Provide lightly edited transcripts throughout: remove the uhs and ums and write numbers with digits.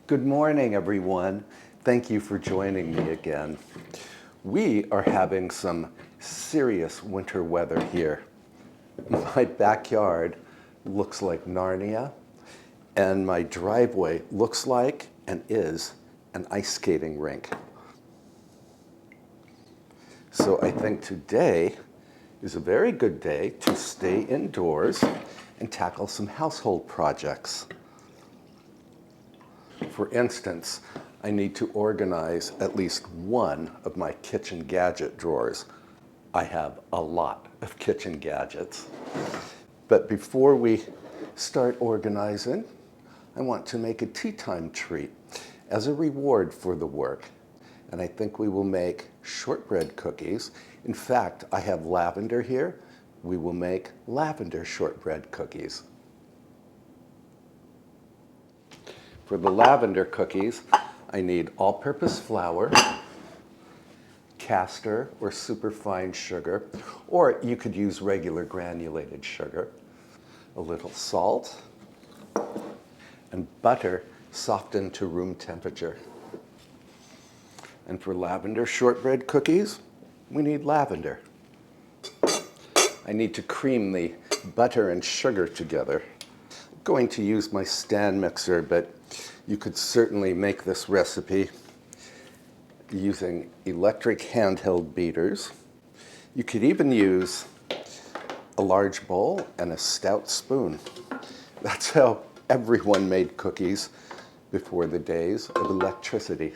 Good morning, everyone. Thank you for joining me again. We are having some serious winter weather here. My backyard looks like Narnia, and my driveway looks like and is an ice skating rink. So I think today is a very good day to stay indoors and tackle some household projects. For instance, I need to organize at least one of my kitchen gadget drawers. I have a lot of kitchen gadgets. But before we start organizing, I want to make a tea time treat as a reward for the work. And I think we will make shortbread cookies. In fact, I have lavender here. We will make lavender shortbread cookies. For the lavender cookies, I need all-purpose flour, caster or superfine sugar, or you could use regular granulated sugar, a little salt, and butter softened to room temperature. And for lavender shortbread cookies, we need lavender. I need to cream the butter and sugar together. I'm going to use my stand mixer, but you could certainly make this recipe using electric handheld beaters. You could even use a large bowl and a stout spoon. That's how everyone made cookies before the days of electricity.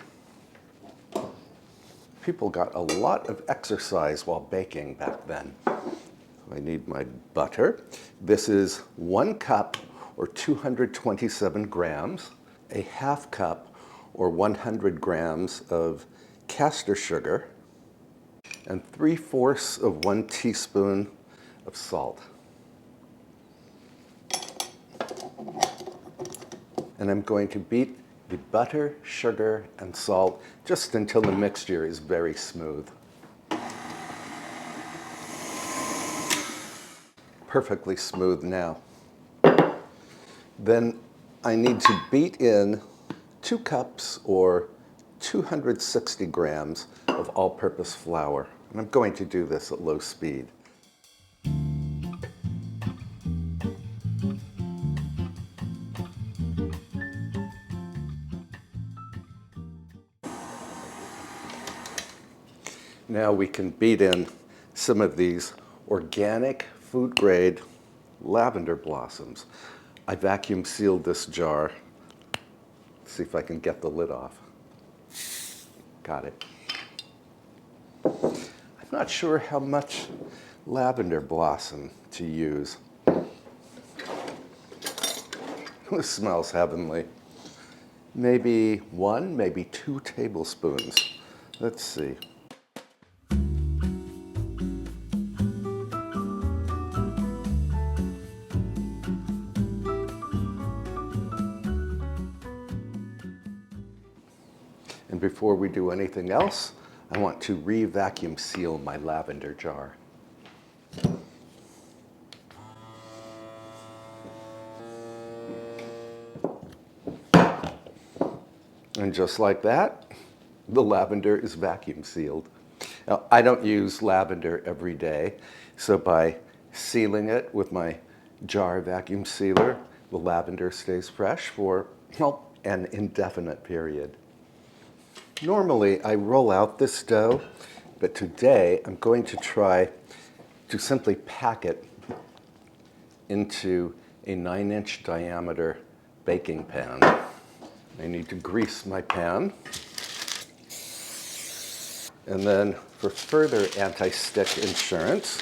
People got a lot of exercise while baking back then. I need my butter. This is 1 cup or 227 grams, a half cup or 100 grams of caster sugar, and 3/4 of 1 teaspoon of salt. And I'm going to beat the butter, sugar, and salt just until the mixture is very smooth. Perfectly smooth now. Then I need to beat in 2 cups or 260 grams of all-purpose flour. And I'm going to do this at low speed. Now we can beat in some of these organic food-grade lavender blossoms. I vacuum sealed this jar. Let's see if I can get the lid off. Got it. I'm not sure how much lavender blossom to use. This smells heavenly. Maybe 1, maybe 2 tablespoons. Let's see. And before we do anything else, I want to re-vacuum seal my lavender jar. And just like that, the lavender is vacuum sealed. Now, I don't use lavender every day, so by sealing it with my jar vacuum sealer, the lavender stays fresh for, well, an indefinite period. Normally, I roll out this dough, but today I'm going to try to simply pack it into a 9-inch diameter baking pan. I need to grease my pan. And then for further anti-stick insurance,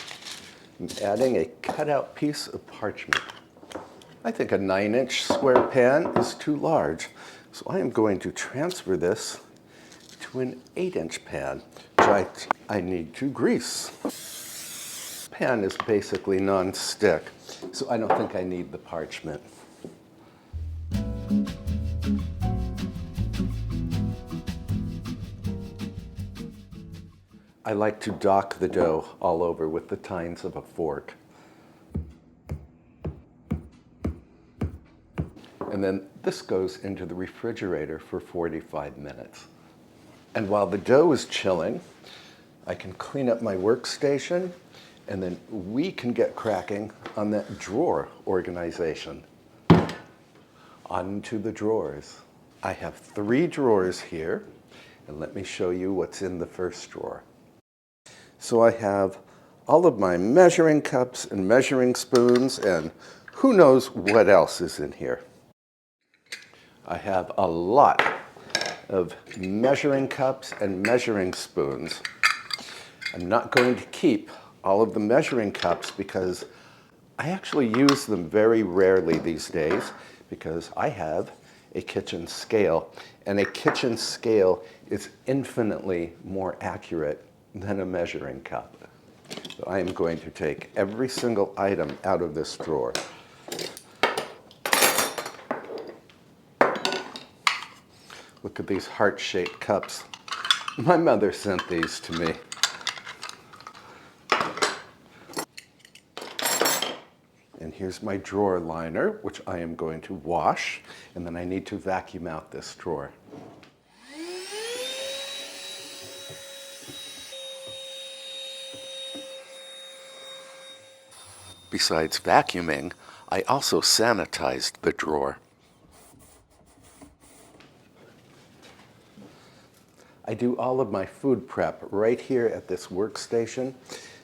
I'm adding a cutout piece of parchment. I think a 9-inch square pan is too large, so I am going to transfer this to an 8-inch pan, which I need to grease. Pan is basically non-stick, so I don't think I need the parchment. I like to dock the dough all over with the tines of a fork. And then This goes into the refrigerator for 45 minutes. And while the dough is chilling, I can clean up my workstation, and then we can get cracking on that drawer organization. Onto the drawers. I have 3 drawers here, and let me show you what's in the first drawer. So I have all of my measuring cups and measuring spoons, and who knows what else is in here. I have a lot of measuring cups and measuring spoons. I'm not going to keep all of the measuring cups because I actually use them very rarely these days because I have a kitchen scale, and a kitchen scale is infinitely more accurate than a measuring cup. So I am going to take every single item out of this drawer. Look at these heart-shaped cups. My mother sent these to me. And here's my drawer liner, which I am going to wash, and then I need to vacuum out this drawer. Besides vacuuming, I also sanitized the drawer. I do all of my food prep right here at this workstation.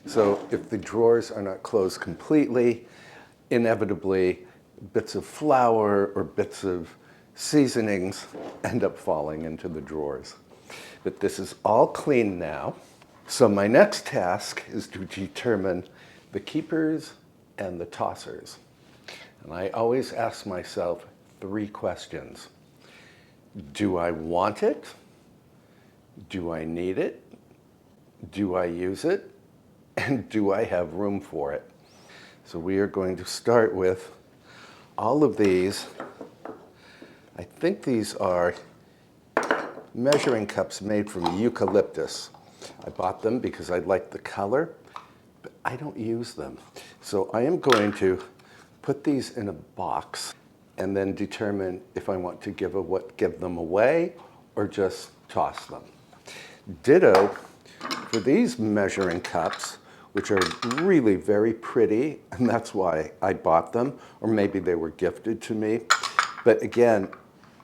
So if the drawers are not closed completely, inevitably bits of flour or bits of seasonings end up falling into the drawers. But this is all clean now. So my next task is to determine the keepers and the tossers. And I always ask myself 3 questions. Do I want it? Do I need it? Do I use it? And do I have room for it? So we are going to start with all of these. I think these are measuring cups made from eucalyptus. I bought them because I like the color, but I don't use them. So I am going to put these in a box and then determine if I want to give them away or just toss them. Ditto for these measuring cups, which are really very pretty, and that's why I bought them, or maybe they were gifted to me. But again,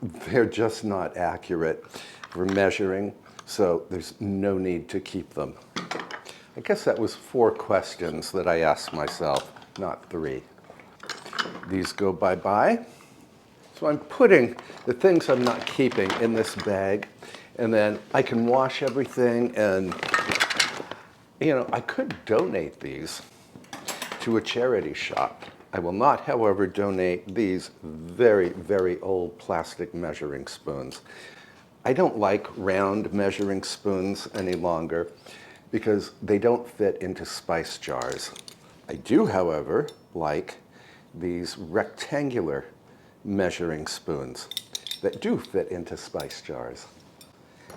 they're just not accurate for measuring, so there's no need to keep them. I guess that was 4 questions that I asked myself, not 3. These go bye-bye. So I'm putting the things I'm not keeping in this bag, and then I can wash everything, and I could donate these to a charity shop. I will not, however, donate these very, very old plastic measuring spoons. I don't like round measuring spoons any longer because they don't fit into spice jars. I do, however, like these rectangular measuring spoons that do fit into spice jars.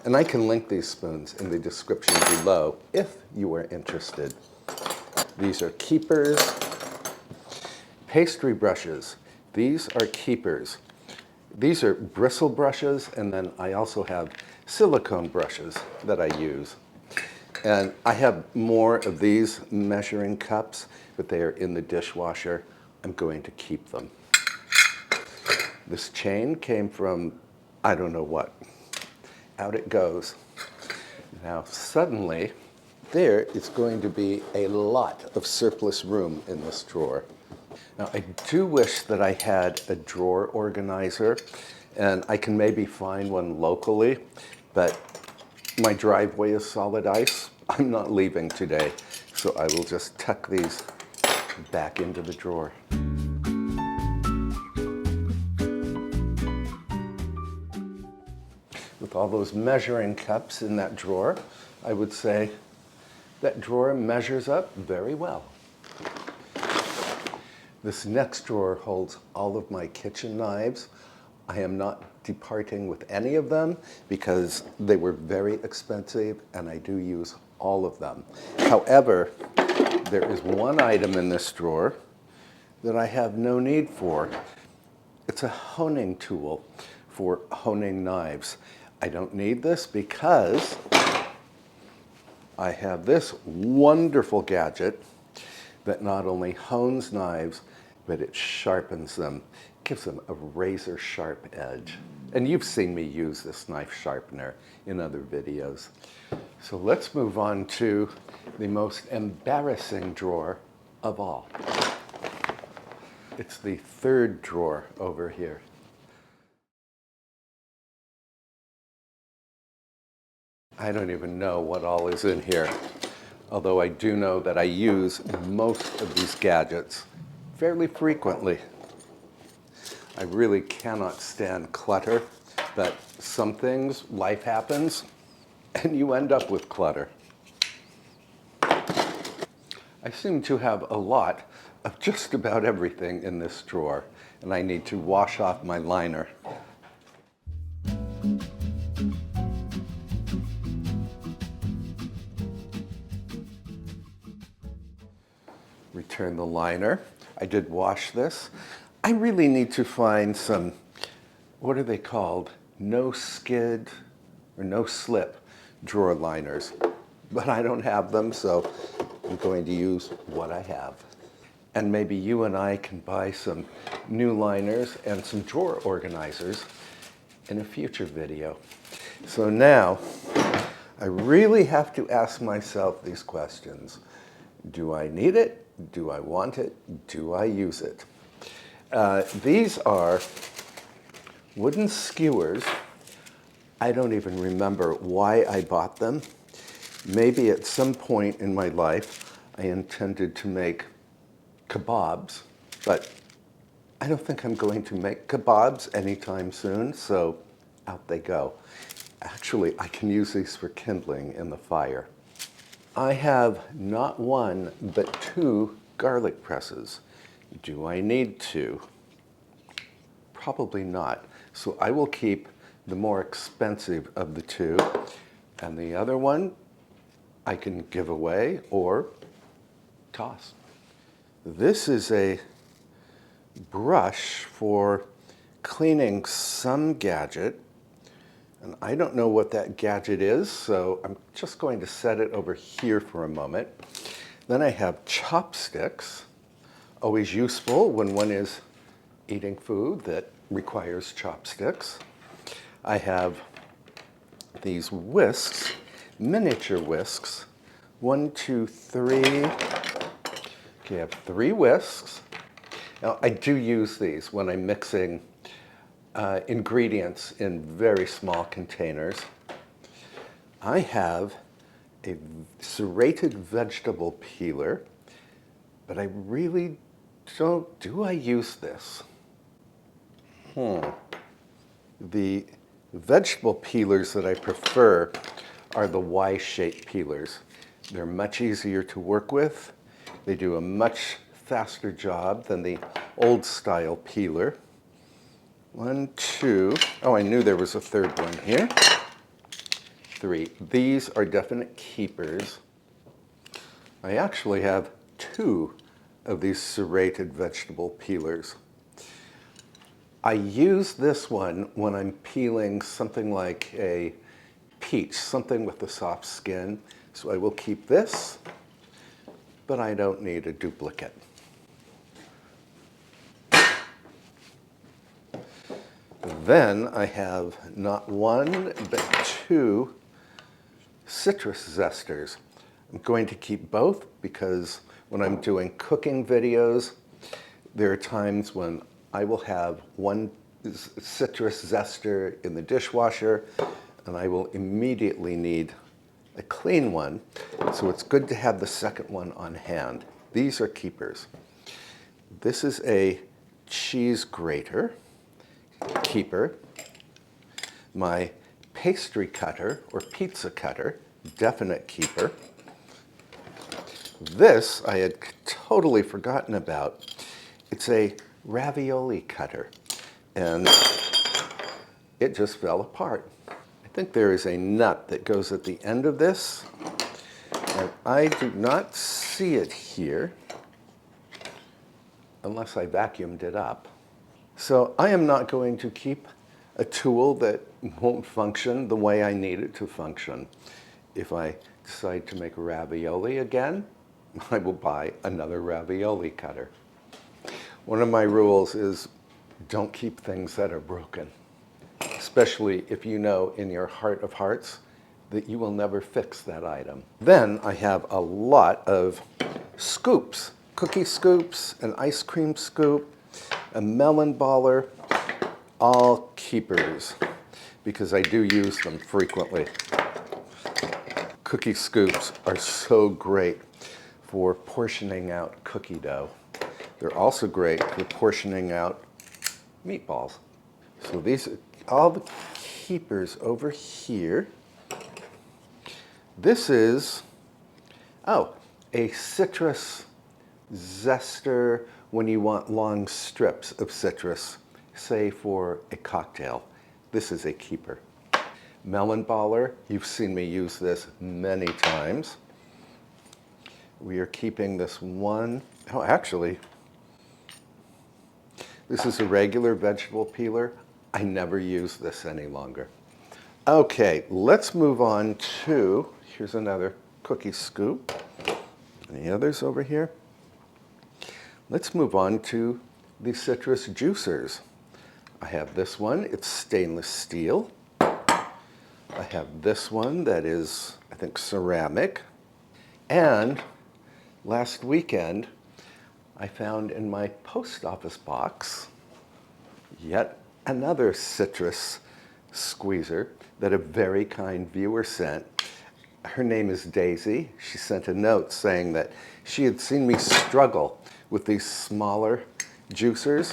And I can link these spoons in the description below if you are interested. These are keepers. Pastry brushes. These are keepers. These are bristle brushes, and then I also have silicone brushes that I use. And I have more of these measuring cups, but they are in the dishwasher. I'm going to keep them. This chain came from, I don't know what. Out it goes. Now suddenly, there is going to be a lot of surplus room in this drawer. Now I do wish that I had a drawer organizer, and I can maybe find one locally, but my driveway is solid ice. I'm not leaving today, so I will just tuck these back into the drawer. With all those measuring cups in that drawer, I would say that drawer measures up very well. This next drawer holds all of my kitchen knives. I am not departing with any of them because they were very expensive and I do use all of them. However, there is one item in this drawer that I have no need for. It's a honing tool for honing knives. I don't need this because I have this wonderful gadget that not only hones knives, but it sharpens them, gives them a razor sharp edge. And you've seen me use this knife sharpener in other videos. So let's move on to the most embarrassing drawer of all. It's the third drawer over here. I don't even know what all is in here, although I do know that I use most of these gadgets fairly frequently. I really cannot stand clutter, but some things, life happens, and you end up with clutter. I seem to have a lot of just about everything in this drawer, and I need to wash off my liner. Return the liner. I did wash this. I really need to find some, what are they called? No skid or no slip drawer liners. But I don't have them, so I'm going to use what I have. And maybe you and I can buy some new liners and some drawer organizers in a future video. So now, I really have to ask myself these questions. Do I need it? Do I want it? Do I use it? These are wooden skewers. I don't even remember why I bought them. Maybe at some point in my life, I intended to make kebabs, but I don't think I'm going to make kebabs anytime soon, so out they go. Actually, I can use these for kindling in the fire. I have not one, but two garlic presses. Do I need two? Probably not. So I will keep the more expensive of the two, and the other one I can give away or toss. This is a brush for cleaning some gadget. And I don't know what that gadget is, so I'm just going to set it over here for a moment. Then I have chopsticks, always useful when one is eating food that requires chopsticks. I have these whisks, miniature whisks. 1, 2, 3. Okay, I have 3 whisks. Now, I do use these when I'm mixing ingredients in very small containers. I have a serrated vegetable peeler, but I really don't, do I use this? The vegetable peelers that I prefer are the Y-shaped peelers. They're much easier to work with. They do a much faster job than the old style peeler. 1, 2. Oh, I knew there was a third one here. 3. These are definite keepers. I actually have 2 of these serrated vegetable peelers. I use this one when I'm peeling something like a peach, something with a soft skin. So I will keep this, but I don't need a duplicate. Then I have not 1, but 2 citrus zesters. I'm going to keep both because when I'm doing cooking videos, there are times when I will have 1 citrus zester in the dishwasher and I will immediately need a clean one. So it's good to have the second one on hand. These are keepers. This is a cheese grater. Keeper. My pastry cutter or pizza cutter, definite keeper. This I had totally forgotten about. It's a ravioli cutter, and it just fell apart. I think there is a nut that goes at the end of this, and I do not see it here unless I vacuumed it up. So I am not going to keep a tool that won't function the way I need it to function. If I decide to make ravioli again, I will buy another ravioli cutter. One of my rules is don't keep things that are broken, especially if you know in your heart of hearts that you will never fix that item. Then I have a lot of scoops, cookie scoops, an ice cream scoop, a melon baller, all keepers, because I do use them frequently. Cookie scoops are so great for portioning out cookie dough. They're also great for portioning out meatballs. So these are all the keepers over here. This is, a citrus zester when you want long strips of citrus, say for a cocktail. This is a keeper. Melon baller, you've seen me use this many times. We are keeping this one, actually, this is a regular vegetable peeler. I never use this any longer. Okay, let's move on to, here's another cookie scoop. Any others over here? Let's move on to the citrus juicers. I have this one, it's stainless steel. I have this one that is, I think, ceramic. And last weekend, I found in my post office box yet another citrus squeezer that a very kind viewer sent. Her name is Daisy. She sent a note saying that she had seen me struggle with these smaller juicers,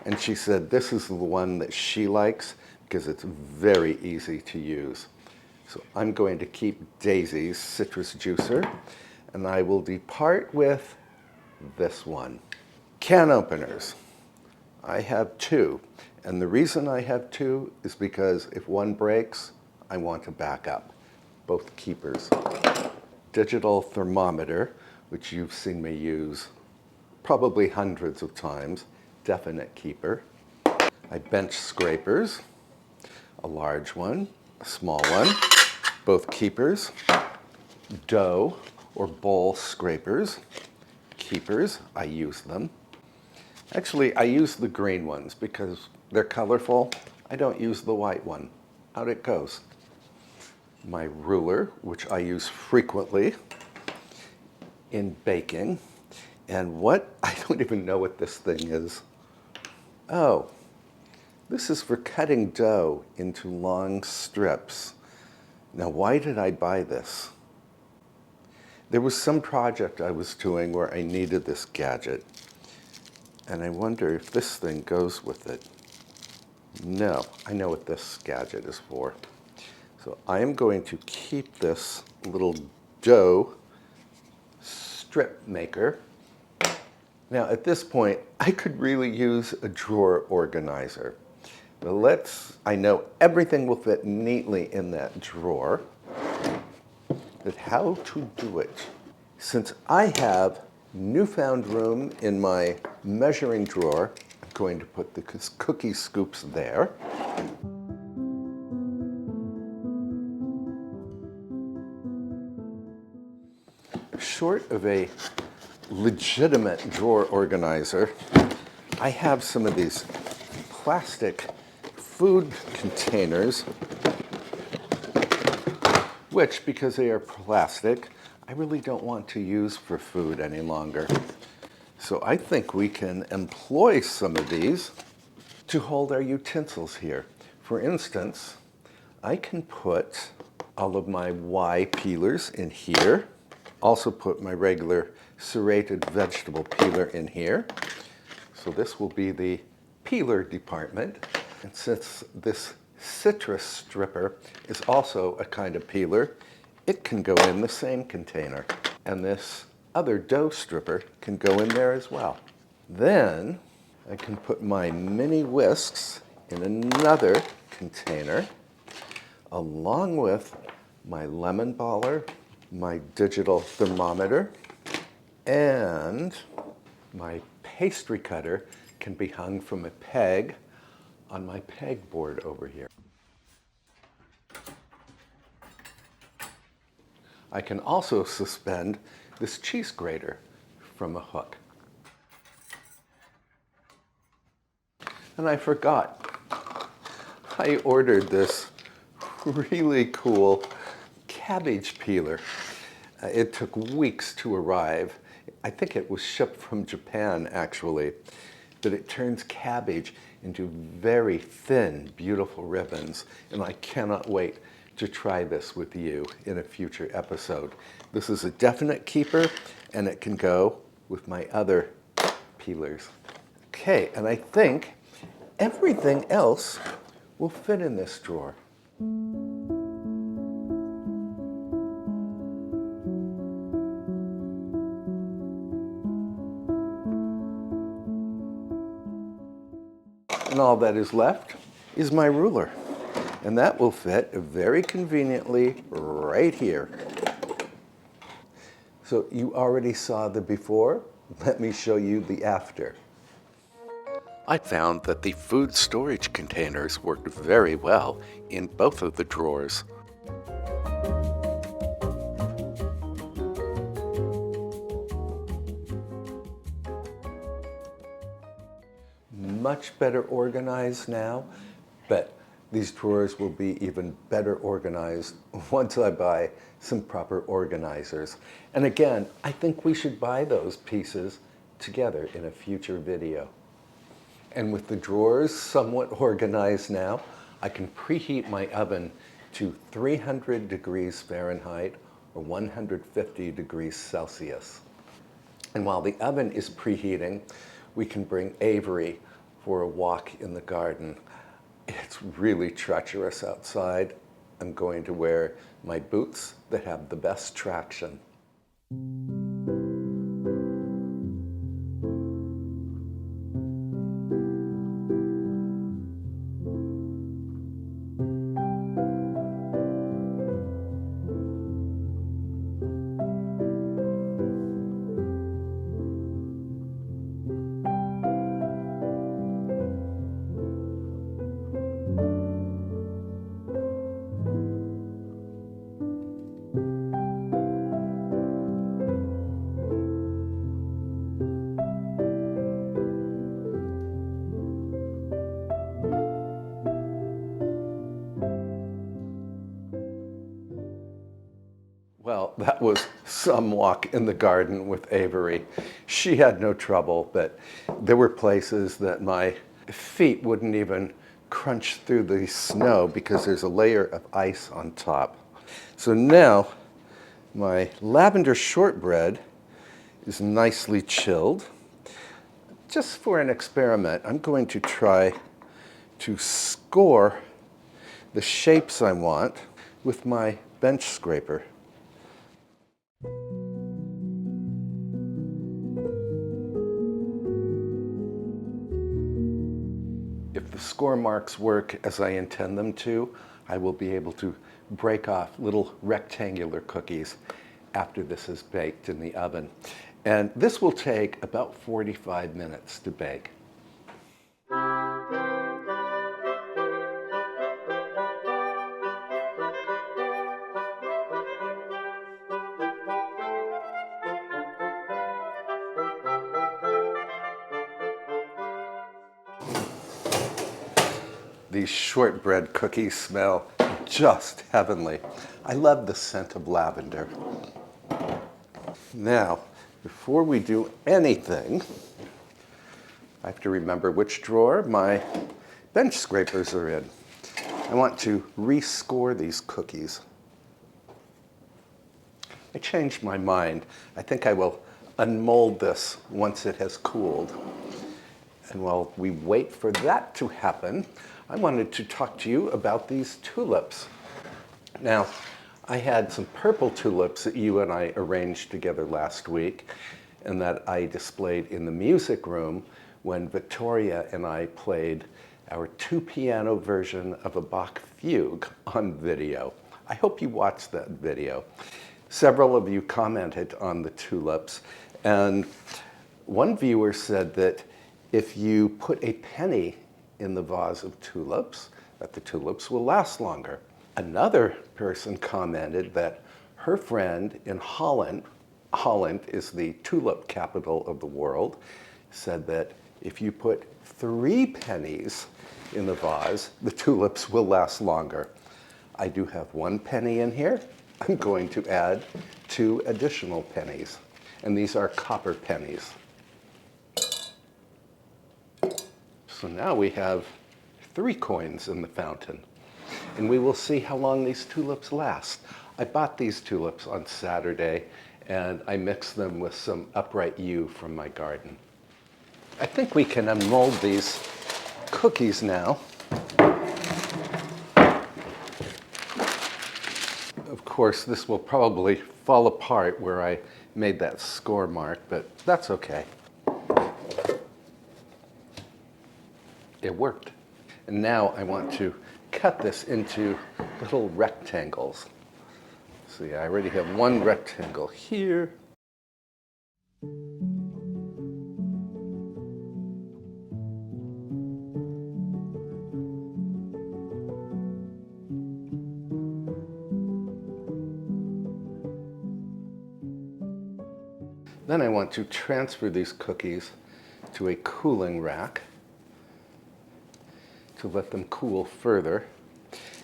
and she said this is the one that she likes because it's very easy to use. So I'm going to keep Daisy's citrus juicer, and I will depart with this one. Can openers. I have two, and the reason I have two is because if one breaks, I want to back up. Both keepers. Digital thermometer, which you've seen me use probably hundreds of times, definite keeper. My bench scrapers, a large one, a small one, both keepers. Dough or bowl scrapers, keepers, I use them. Actually, I use the green ones because they're colorful. I don't use the white one. Out it goes. My ruler, which I use frequently in baking. And what? I don't even know what this thing is. Oh, this is for cutting dough into long strips. Now, why did I buy this? There was some project I was doing where I needed this gadget. And I wonder if this thing goes with it. No, I know what this gadget is for. So I am going to keep this little dough strip maker. Now at this point, I could really use a drawer organizer. But I know everything will fit neatly in that drawer. But how to do it? Since I have newfound room in my measuring drawer, I'm going to put the cookie scoops there. Short of a legitimate drawer organizer, I have some of these plastic food containers, which, because they are plastic, I really don't want to use for food any longer. So I think we can employ some of these to hold our utensils here. For instance, I can put all of my Y peelers in here. Also put my regular serrated vegetable peeler in here. So this will be the peeler department. And since this citrus stripper is also a kind of peeler, it can go in the same container. And this other dough stripper can go in there as well. Then I can put my mini whisks in another container, along with my lemon baller, my digital thermometer, and my pastry cutter can be hung from a peg on my pegboard over here. I can also suspend this cheese grater from a hook. And I forgot, I ordered this really cool cabbage peeler. It took weeks to arrive. I think it was shipped from Japan, actually. But it turns cabbage into very thin, beautiful ribbons. And I cannot wait to try this with you in a future episode. This is a definite keeper, and it can go with my other peelers. Okay, and I think everything else will fit in this drawer. And all that is left is my ruler. And that will fit very conveniently right here. So you already saw the before. Let me show you the after. I found that the food storage containers worked very well in both of the drawers. Much better organized now, but these drawers will be even better organized once I buy some proper organizers. And again, I think we should buy those pieces together in a future video. And with the drawers somewhat organized now, I can preheat my oven to 300 degrees Fahrenheit or 150 degrees Celsius. And while the oven is preheating, we can bring Avery for a walk in the garden. It's really treacherous outside. I'm going to wear my boots that have the best traction. Well, that was some walk in the garden with Avery. She had no trouble, but there were places that my feet wouldn't even crunch through the snow because there's a layer of ice on top. So now my lavender shortbread is nicely chilled. Just for an experiment, I'm going to try to score the shapes I want with my bench scraper. If the score marks work as I intend them to, I will be able to break off little rectangular cookies after this is baked in the oven. And this will take about 45 minutes to bake. These shortbread cookies smell just heavenly. I love the scent of lavender. Now, before we do anything, I have to remember which drawer my bench scrapers are in. I want to rescore these cookies. I changed my mind. I think I will unmold this once it has cooled. And while we wait for that to happen, I wanted to talk to you about these tulips. Now, I had some purple tulips that you and I arranged together last week and that I displayed in the music room when Victoria and I played our two-piano version of a Bach fugue on video. I hope you watched that video. Several of you commented on the tulips, and one viewer said that if you put a penny in the vase of tulips, that the tulips will last longer. Another person commented that her friend in Holland, Holland is the tulip capital of the world, said that if you put 3 pennies in the vase, the tulips will last longer. I do have 1 penny in here. I'm going to add 2 additional pennies, and these are copper pennies. So now we have 3 coins in the fountain, and we will see how long these tulips last. I bought these tulips on Saturday, and I mixed them with some upright yew from my garden. I think we can unmold these cookies now. Of course, this will probably fall apart where I made that score mark, but that's okay. It worked. And now I want to cut this into little rectangles. See, I already have 1 rectangle here. Then I want to transfer these cookies to a cooling rack to let them cool further.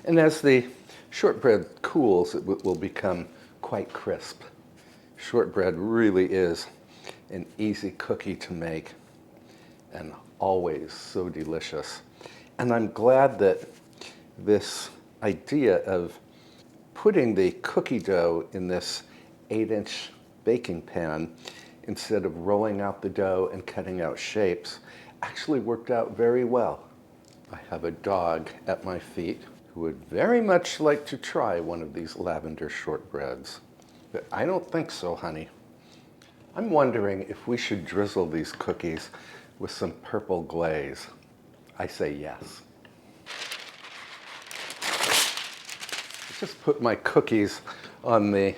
And as the shortbread cools, it will become quite crisp. Shortbread really is an easy cookie to make and always so delicious. And I'm glad that this idea of putting the cookie dough in this 8-inch baking pan instead of rolling out the dough and cutting out shapes actually worked out very well. I have a dog at my feet who would very much like to try one of these lavender shortbreads. But I don't think so, honey. I'm wondering if we should drizzle these cookies with some purple glaze. I say yes. I just put my cookies on the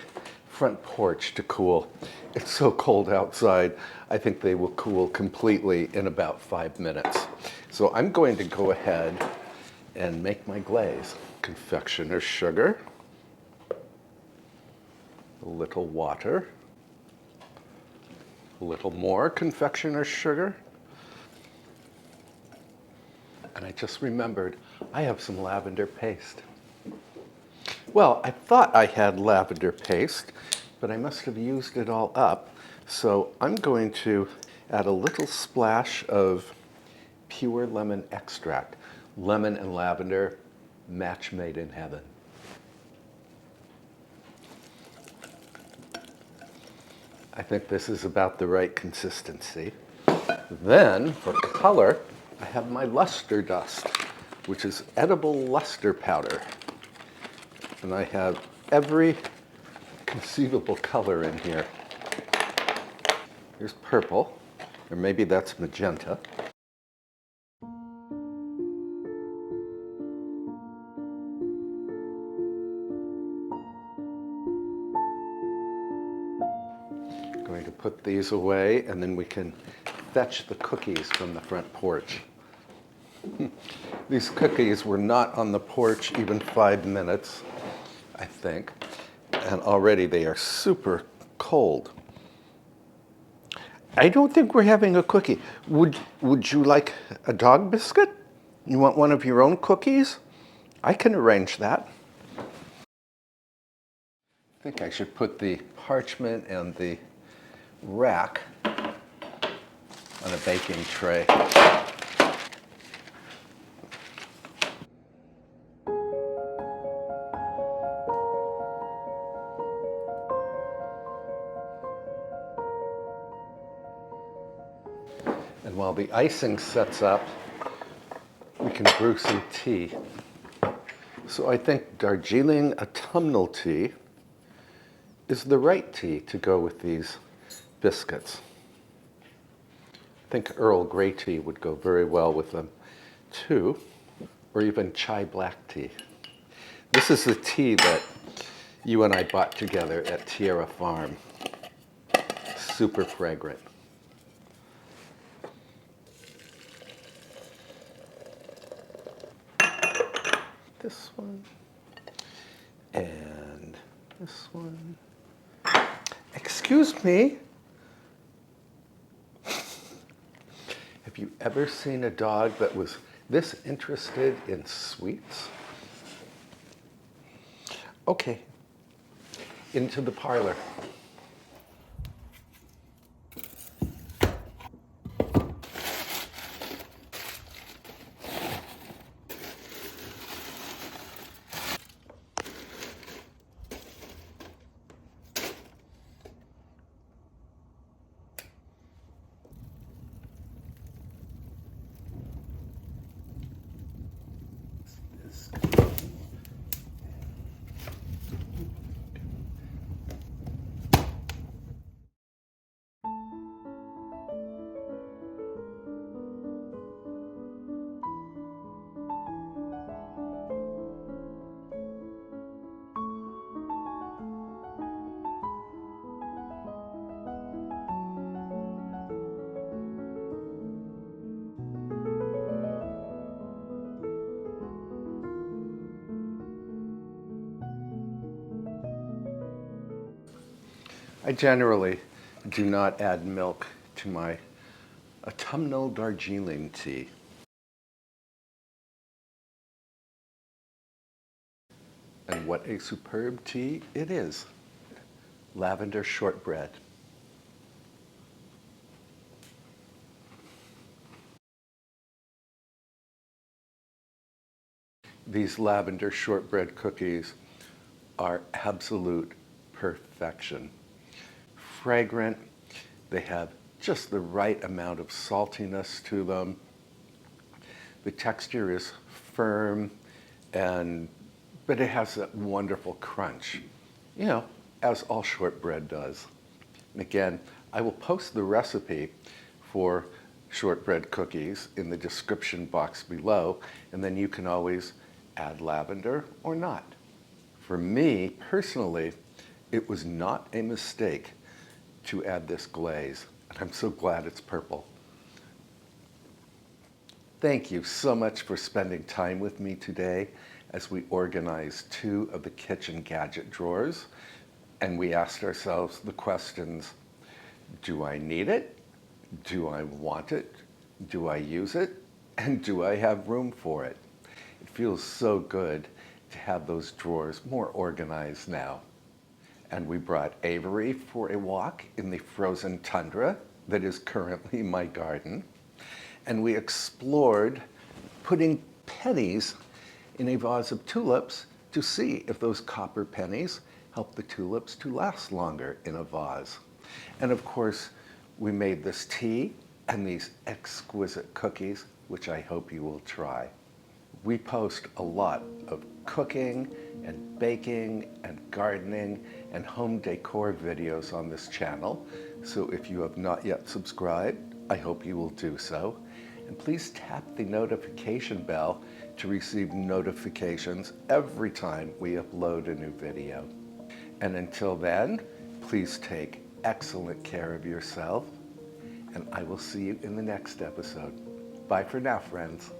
front porch to cool. It's so cold outside, I think they will cool completely in about 5 minutes. So I'm going to go ahead and make my glaze. Confectioner's sugar, a little water, a little more confectioner's sugar, and I just remembered I have some lavender paste. Well, I thought I had lavender paste, but I must have used it all up. So I'm going to add a little splash of pure lemon extract. Lemon and lavender, match made in heaven. I think this is about the right consistency. Then, for color, I have my luster dust, which is edible luster powder. And I have every conceivable color in here. Here's purple, or maybe that's magenta. I'm going to put these away, and then we can fetch the cookies from the front porch. These cookies were not on the porch even 5 minutes, I think, and already they are super cold. I don't think we're having a cookie. Would you like a dog biscuit? You want one of your own cookies? I can arrange that. I think I should put the parchment and the rack on a baking tray. And while the icing sets up, we can brew some tea. So I think Darjeeling autumnal tea is the right tea to go with these biscuits. I think Earl Grey tea would go very well with them too, or even chai black tea. This is the tea that you and I bought together at Tierra Farm. Super fragrant. this one, and this one. Excuse me. Have you ever seen a dog that was this interested in sweets? Okay, into the parlor. I generally do not add milk to my autumnal Darjeeling tea. And what a superb tea it is. Lavender shortbread. These lavender shortbread cookies are absolute perfection. Fragrant, they have just the right amount of saltiness to them. The texture is firm, but it has that wonderful crunch, you know, as all shortbread does. And again, I will post the recipe for shortbread cookies in the description box below, and then you can always add lavender or not. For me, personally, it was not a mistake to add this glaze, and I'm so glad it's purple. Thank you so much for spending time with me today as we organized 2 of the kitchen gadget drawers, and we asked ourselves the questions, do I need it? Do I want it? Do I use it? And do I have room for it? It feels so good to have those drawers more organized now. And we brought Avery for a walk in the frozen tundra that is currently my garden. And we explored putting pennies in a vase of tulips to see if those copper pennies help the tulips to last longer in a vase. And of course, we made this tea and these exquisite cookies, which I hope you will try. We post a lot of cooking and baking and gardening and home decor videos on this channel. So if you have not yet subscribed, I hope you will do so. And please tap the notification bell to receive notifications every time we upload a new video. And until then, please take excellent care of yourself, and I will see you in the next episode. Bye for now, friends.